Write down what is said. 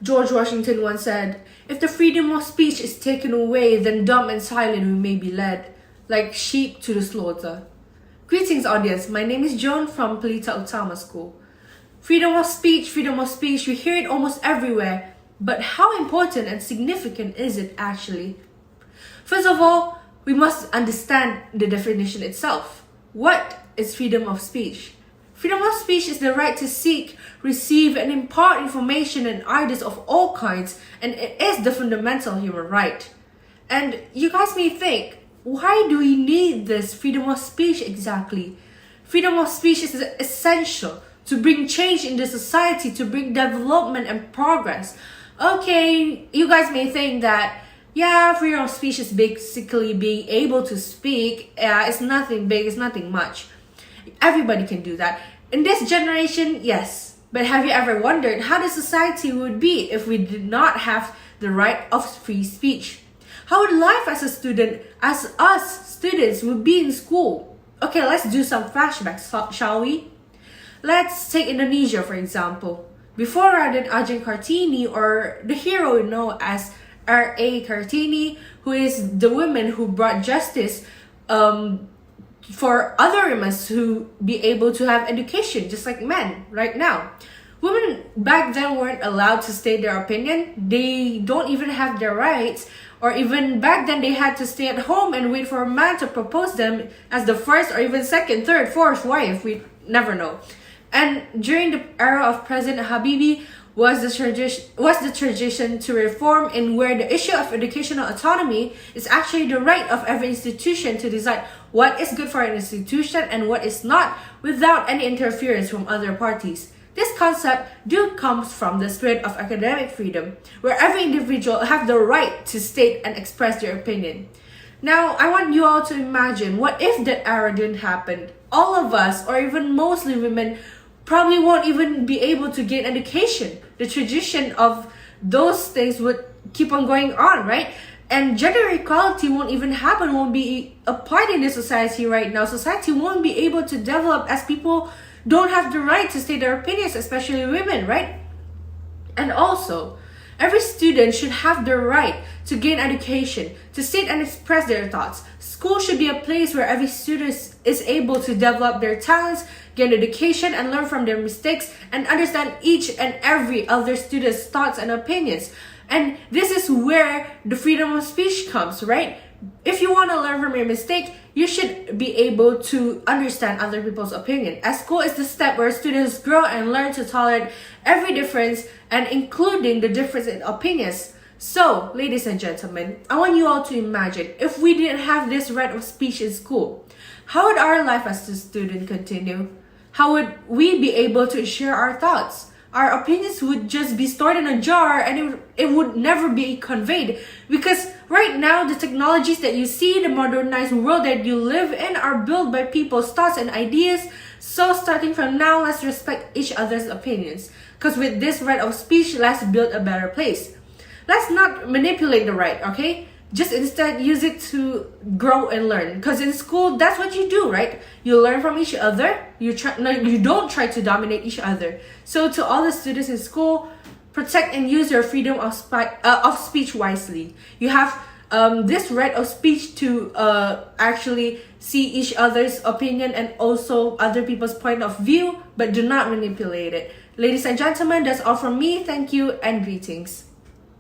George Washington once said, "If the freedom of speech is taken away, then dumb and silent we may be led, like sheep to the slaughter." Greetings, audience. My name is Joan from Pelita Utama School. Freedom of speech, we hear it almost everywhere. But how important and significant is it actually? First of all, we must understand the definition itself. What is freedom of speech? Freedom of speech is the right to seek, receive, and impart information and ideas of all kinds, and it is the fundamental human right. And you guys may think, why do we need this freedom of speech exactly? Freedom of speech is essential to bring change in the society, to bring development and progress. Okay, you guys may think that, yeah, freedom of speech is basically being able to speak. It's nothing big, it's nothing much. Everybody can do that. In this generation, yes. But have you ever wondered how the society would be if we did not have the right of free speech? How would life as a student, as us students, would be in school? Okay, let's do some flashbacks, shall we? Let's take Indonesia, for example. Before Raden Ajeng Kartini, or the hero we know as R.A. Kartini, who is the woman who brought justice for other women to be able to have education, just like men right now. Women back then weren't allowed to state their opinion. They don't even have their rights. Or even back then, they had to stay at home and wait for a man to propose them as the first or even second, third, fourth wife. We never know. And during the era of President Habibie was the tradition to reform, in where the issue of educational autonomy is actually the right of every institution to decide what is good for an institution and what is not, without any interference from other parties. This concept comes from the spirit of academic freedom, where every individual have the right to state and express their opinion. Now, I want you all to imagine, what if that era didn't happen? All of us, or even mostly women, probably won't even be able to gain education. The tradition of those things would keep on going on, right? And gender equality won't even happen, won't be applied in this society right now. Society won't be able to develop as people don't have the right to state their opinions, especially women, right? And also, every student should have the right to gain education, to state and express their thoughts. School should be a place where every student is able to develop their talents, gain education, and learn from their mistakes, and understand each and every other student's thoughts and opinions. And this is where the freedom of speech comes, right? If you want to learn from your mistake, you should be able to understand other people's opinion. As school is the step where students grow and learn to tolerate every difference, and including the difference in opinions. So, ladies and gentlemen, I want you all to imagine, if we didn't have this right of speech in school, how would our life as a student continue? How would we be able to share our thoughts? Our opinions would just be stored in a jar, and it would never be conveyed. Because right now, the technologies that you see, the modernized world that you live in, are built by people's thoughts and ideas. So starting from now, let's respect each other's opinions. Because with this right of speech, let's build a better place. Let's not manipulate the right, okay? Just instead use it to grow and learn. Because in school, that's what you do, right? You learn from each other. You don't try to dominate each other. So to all the students in school, protect and use your freedom of speech wisely. You have this right of speech to actually see each other's opinion and also other people's point of view, but do not manipulate it. Ladies and gentlemen, that's all from me. Thank you and greetings.